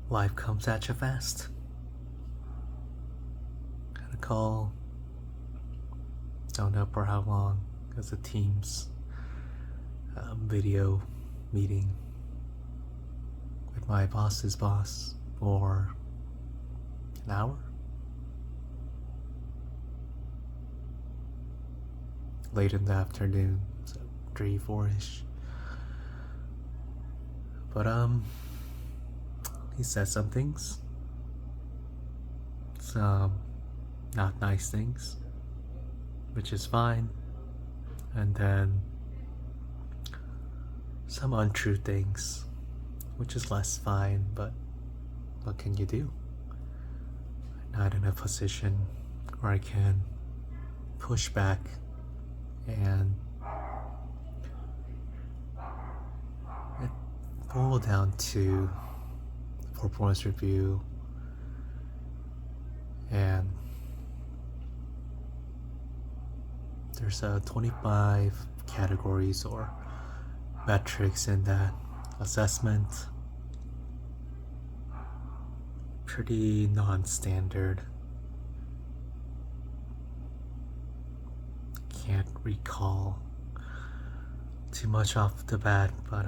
Life comes at you fast. Had a call, don't know for how long, as a Teams video meeting with my boss's boss for an hour. Late in the afternoon, so 3, 4-ish. But he said some things. Some not nice things, which is fine. And then some untrue things, which is less fine, but what can you do? I'm not in a position where I can push back and it boiled down to the performance review and there's 25 categories or metrics in that assessment. Pretty non-standard. Can't recall too much off the bat, but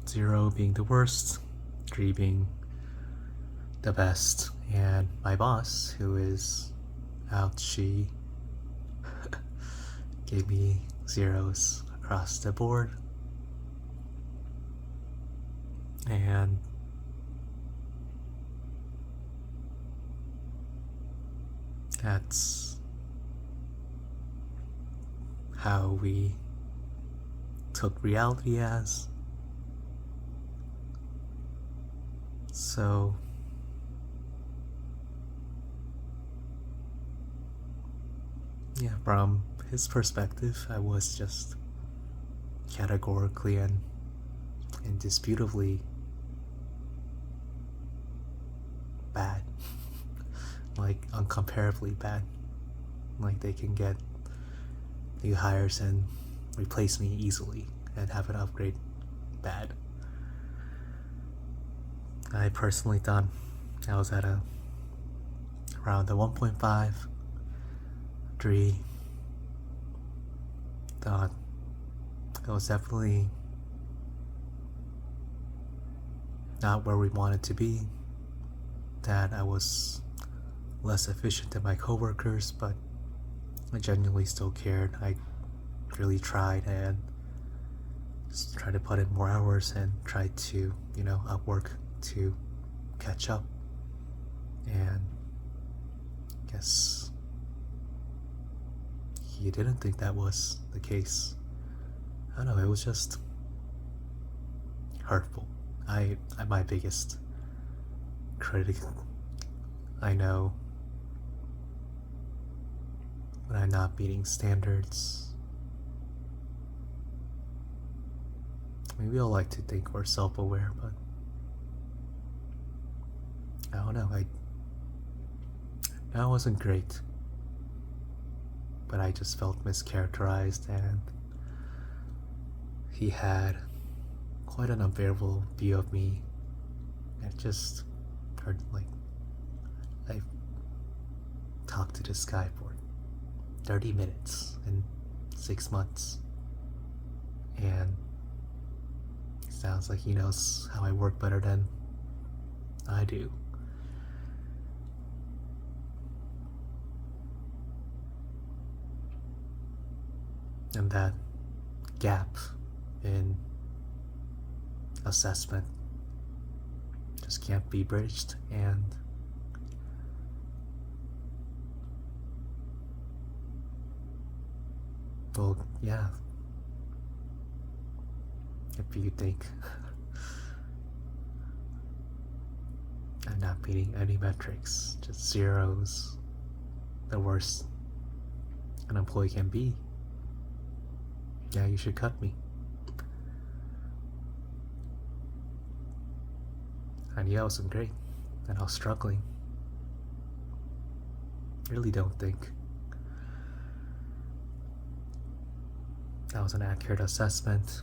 0 being the worst, 3 being the best, and my boss, who is out, she gave me 0s across the board. And that's how we took reality as. So yeah, from his perspective, I was just categorically and indisputably bad. Like uncomparably bad. Like they can get new hires and replace me easily and have an upgrade bad. I personally thought I was at around the 1.5, 3. Thought it was definitely not where we wanted to be. That I was less efficient than my coworkers, but I genuinely still cared. I really tried and just tried to put in more hours and tried to, outwork to catch up. And I guess he didn't think that was the case. I don't know, it was just hurtful. I'm my biggest critic. I know when I'm not meeting standards. We all like to think we're self-aware, but I don't know. That wasn't great, but I just felt mischaracterized, and he had quite an unbearable view of me. It just hurt. Like I talked to this guy for 30 minutes in 6 months, and it sounds like he knows how I work better than I do. And that gap in assessment just can't be bridged. And well, yeah, if you think I'm not meeting any metrics, just 0s, the worst an employee can be, yeah, you should cut me. And yeah, it wasn't great, and I was struggling. Really don't think that was an accurate assessment.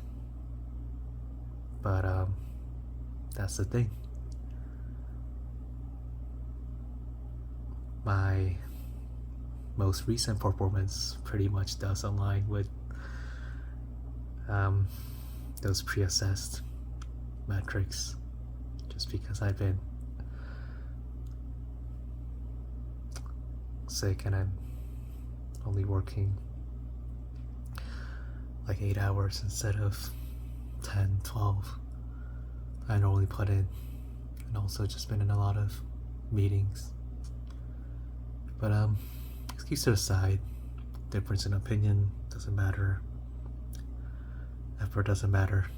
But that's the thing. My most recent performance pretty much does align with those pre-assessed metrics, just because I've been sick and I'm only working like 8 hours instead of 10, 12 I normally put in, and also just been in a lot of meetings. But excuse to the side, difference in opinion doesn't matter, effort doesn't matter.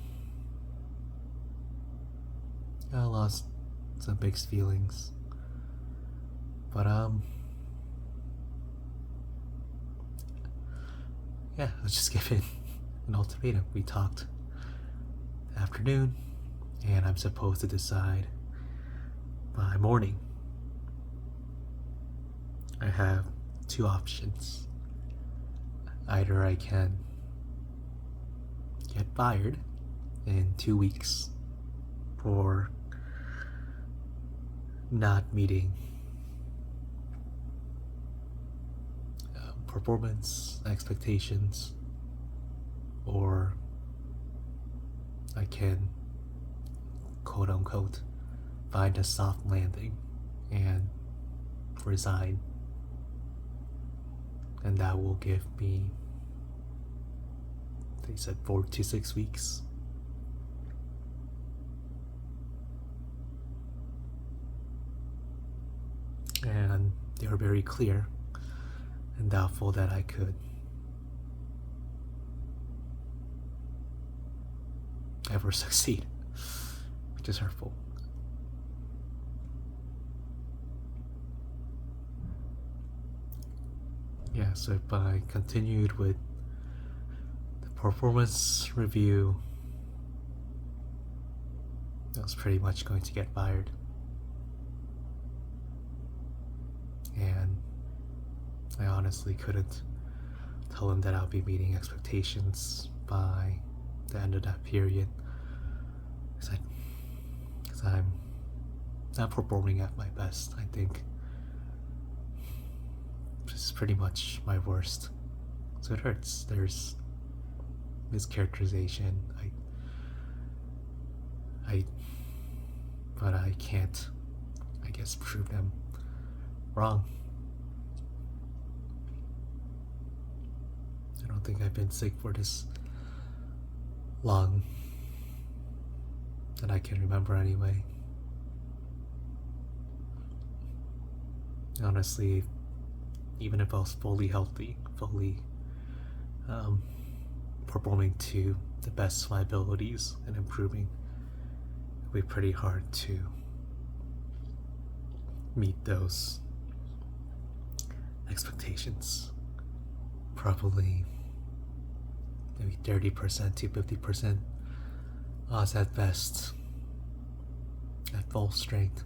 I lost some mixed feelings, but yeah, let's just give it an ultimatum. We talked afternoon, and I'm supposed to decide by morning. I have two options. Either I can get fired in 2 weeks for not meeting performance expectations, or I can quote unquote find a soft landing and resign, and that will give me, they said, 4 to 6 weeks. And they were very clear and doubtful that I could ever succeed, which is hurtful. Yeah, so if I continued with the performance review, I was pretty much going to get fired. And I honestly couldn't tell them that I'll be meeting expectations by the end of that period, because I'm not performing at my best. I think this is pretty much my worst, so it hurts. There's mischaracterization. But I can't, I guess, prove them wrong. I don't think I've been sick for this long that I can remember anyway. Honestly, even if I was fully healthy, fully performing to the best of my abilities and improving, it would be pretty hard to meet those expectations. Probably maybe 30% to 50% odds at best at full strength.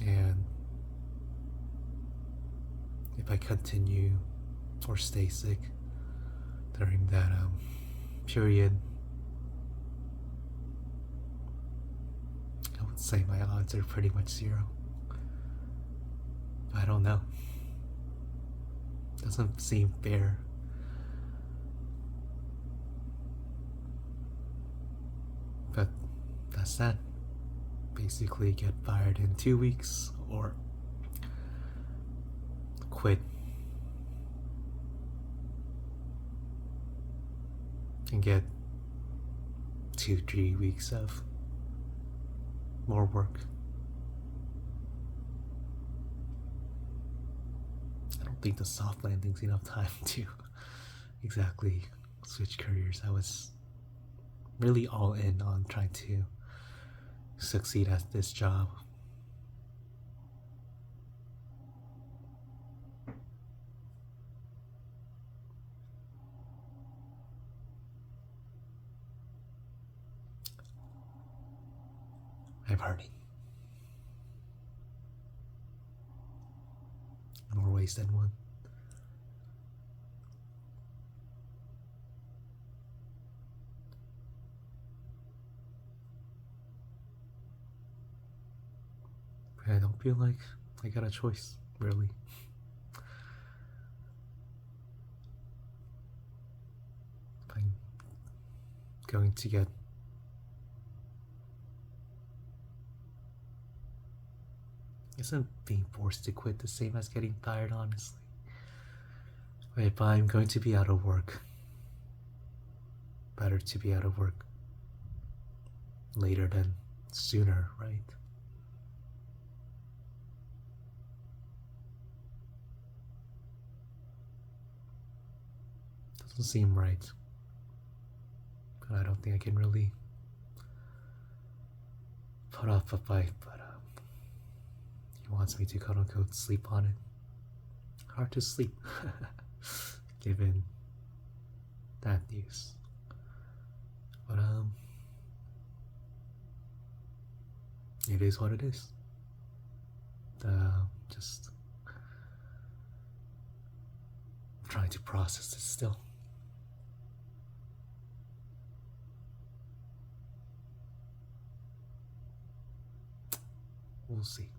And if I continue or stay sick during that period, I would say my odds are pretty much zero. I don't know. Doesn't seem fair. But that's that. Basically get fired in 2 weeks or quit and get 2-3 weeks of more work. I don't think the soft landing's enough time to exactly switch careers. I was really all in on trying to succeed at this job. I'm hurting in more ways than one. I don't feel like I got a choice, really. I'm going to get isn't being forced to quit the same as getting fired, honestly? If I'm going to be out of work, better to be out of work later than sooner, right? Doesn't seem right. But I don't think I can really put off a fight, but he wants me to quote unquote sleep on it. Hard to sleep, given that news. But it is what it is. Just trying to process this still. We'll see.